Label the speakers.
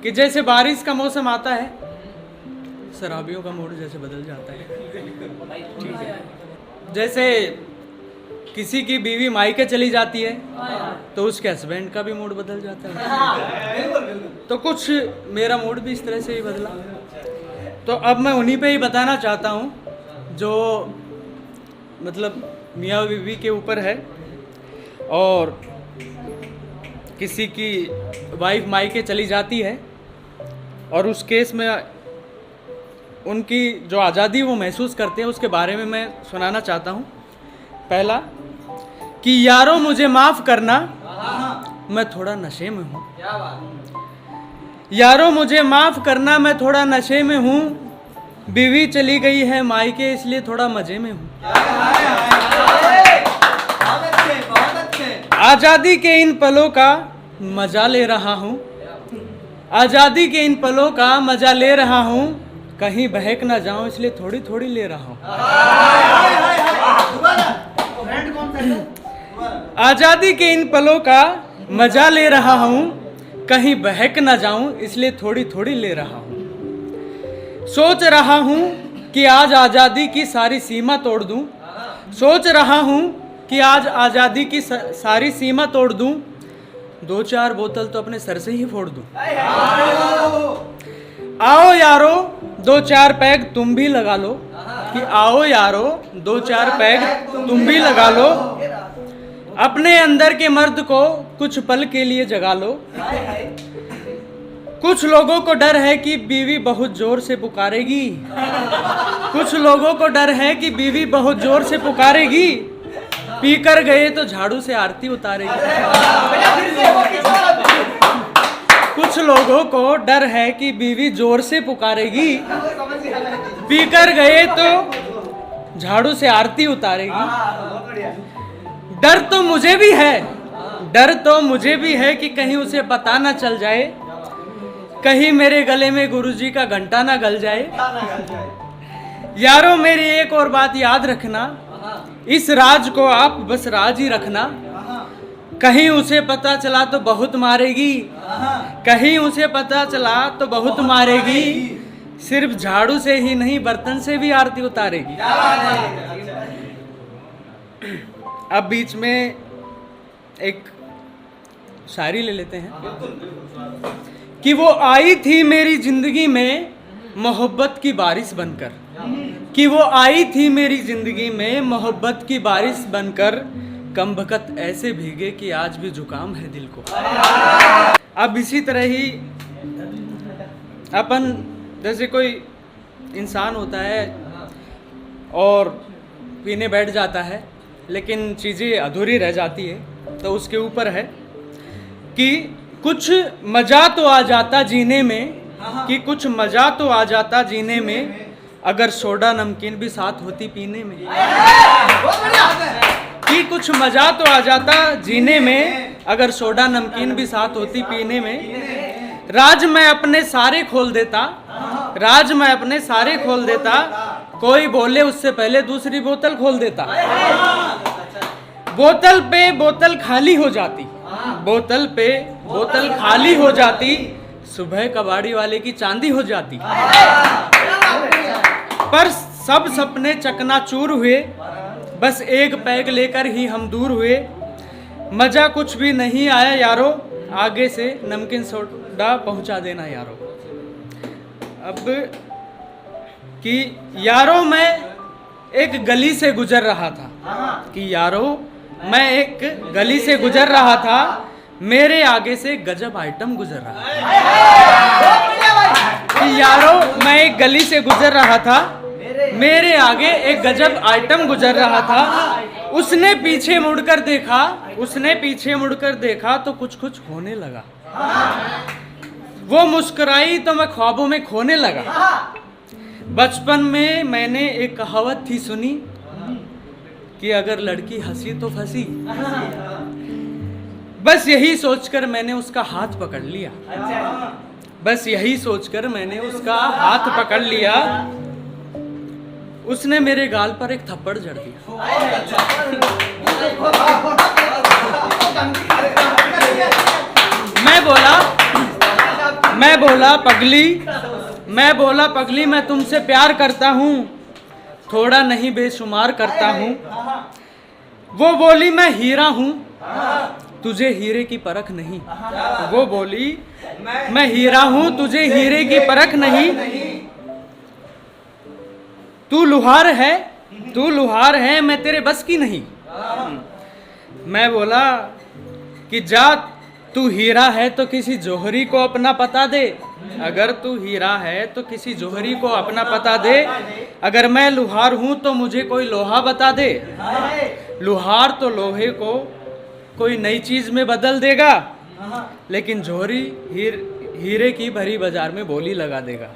Speaker 1: कि जैसे बारिश का मौसम आता है, शराबियों का मूड जैसे बदल जाता है। ठीक है, जैसे किसी की बीवी मायके चली जाती है तो उसके हस्बैंड का भी मूड बदल जाता है। तो कुछ मेरा मूड भी इस तरह से ही बदला। तो अब मैं उन्हीं पे ही बताना चाहता हूँ जो मतलब मियाँ बीवी के ऊपर है। और किसी की वाइफ मायके चली जाती है और उस केस में उनकी जो आज़ादी वो महसूस करते हैं, उसके बारे में मैं सुनाना चाहता हूँ। पहला कि यारो मुझे माफ़ करना, मैं थोड़ा नशे में हूँ। यारो मुझे माफ़ करना, मैं थोड़ा नशे में हूँ। बीवी चली गई है मायके इसलिए थोड़ा मज़े में हूँ। आज़ादी के इन पलों का मज़ा ले रहा हूँ। आज़ादी के इन पलों का मज़ा ले रहा हूँ। कहीं बहक ना जाऊं इसलिए थोड़ी थोड़ी ले रहा हूँ। आज़ादी के इन पलों का मज़ा ले रहा हूँ। कहीं बहक ना जाऊं इसलिए थोड़ी थोड़ी ले रहा हूँ। सोच रहा हूँ कि आज आज़ादी की सारी सीमा तोड़ दूं। सोच रहा हूँ कि आज आज़ादी की सारी सीमा तोड़ दूं। 2-4 बोतल तो अपने सर से ही फोड़ दूं। आओ यारो 2-4 पैग तुम भी लगा लो। कि आओ यारो 2-4 पैग तुम भी लगा लो। अपने अंदर के मर्द को कुछ पल के लिए जगा लो। कुछ लोगों को डर है कि बीवी बहुत जोर से पुकारेगी। कुछ लोगों को डर है कि बीवी बहुत जोर से पुकारेगी। पीकर गए तो झाड़ू से आरती उतारेगी। कुछ लोगों को डर है कि बीवी जोर से पुकारेगी। पीकर गए तो झाड़ू से आरती उतारेगी। डर तो मुझे भी है, डर तो मुझे भी है कि कहीं उसे पता ना चल जाए। कहीं मेरे गले में गुरुजी का घंटा ना गल जाए। यारों मेरी एक और बात याद रखना, इस राज को आप बस राज ही रखना। कहीं उसे पता चला तो बहुत मारेगी। कहीं उसे पता चला तो बहुत मारेगी। सिर्फ झाड़ू से ही नहीं बर्तन से भी आरती उतारेगी। अब बीच में एक शायरी ले लेते हैं कि वो आई थी मेरी जिंदगी में मोहब्बत की बारिश बनकर। कि वो आई थी मेरी जिंदगी में मोहब्बत की बारिश बनकर। कम बखत ऐसे भीगे कि आज भी जुकाम है दिल को। अब इसी तरह ही अपन जैसे कोई इंसान होता है और पीने बैठ जाता है लेकिन चीज़ें अधूरी रह जाती है, तो उसके ऊपर है कि कुछ मज़ा तो आ जाता जीने में। कि कुछ मज़ा तो आ जाता जीने में अगर सोडा नमकीन भी साथ होती पीने में। कि कुछ मज़ा तो आ जाता जीने में अगर सोडा नमकीन भी साथ होती पीने में। राज मैं अपने सारे खोल देता, राज मैं अपने सारे खोल देता। कोई बोले उससे पहले दूसरी बोतल खोल देता। बोतल पे बोतल खाली हो जाती, बोतल पे बोतल खाली हो जाती। सुबह कबाड़ी वाले की चांदी हो जाती। पर सब सपने चकनाचूर हुए, बस एक पैग लेकर ही हम दूर हुए। मजा कुछ भी नहीं आया यारो, आगे से नमकीन सोडा पहुंचा देना यारो। अब कि यारो मैं एक गली से गुजर रहा था। कि यारो मैं एक गली से गुजर रहा था। मेरे आगे से गजब आइटम गुजर रहा था। कि यारो मैं एक गली से गुजर रहा था। मेरे आगे एक गजब आइटम गुजर रहा था। उसने पीछे मुड़कर देखा, उसने पीछे मुड़कर देखा तो कुछ कुछ होने लगा। वो मुस्कुराई तो मैं ख्वाबों में खोने लगा। बचपन में मैंने एक कहावत थी सुनी कि अगर लड़की हंसी तो फंसी। बस यही सोचकर मैंने उसका हाथ पकड़ लिया। बस यही सोचकर मैंने उसका हाथ पकड़ लिया। उसने मेरे गाल पर एक थप्पड़ जड़ दिया। मैं बोला पगली मैं तुमसे प्यार करता हूँ, थोड़ा नहीं बेशुमार करता हूँ। वो बोली मैं हीरा हूँ, तुझे हीरे की परख नहीं। वो बोली मैं हीरा हूँ, तुझे हीरे की परख नहीं। तू लुहार है, मैं तेरे बस की नहीं। मैं बोला कि जा तू हीरा है तो किसी जौहरी को अपना पता दे। अगर तू हीरा है तो किसी जौहरी को अपना पता दे। अगर मैं लुहार हूं तो मुझे कोई लोहा बता दे। लुहार तो लोहे को कोई नई चीज में बदल देगा, लेकिन जौहरी हीरे की भरी बाजार में बोली लगा देगा।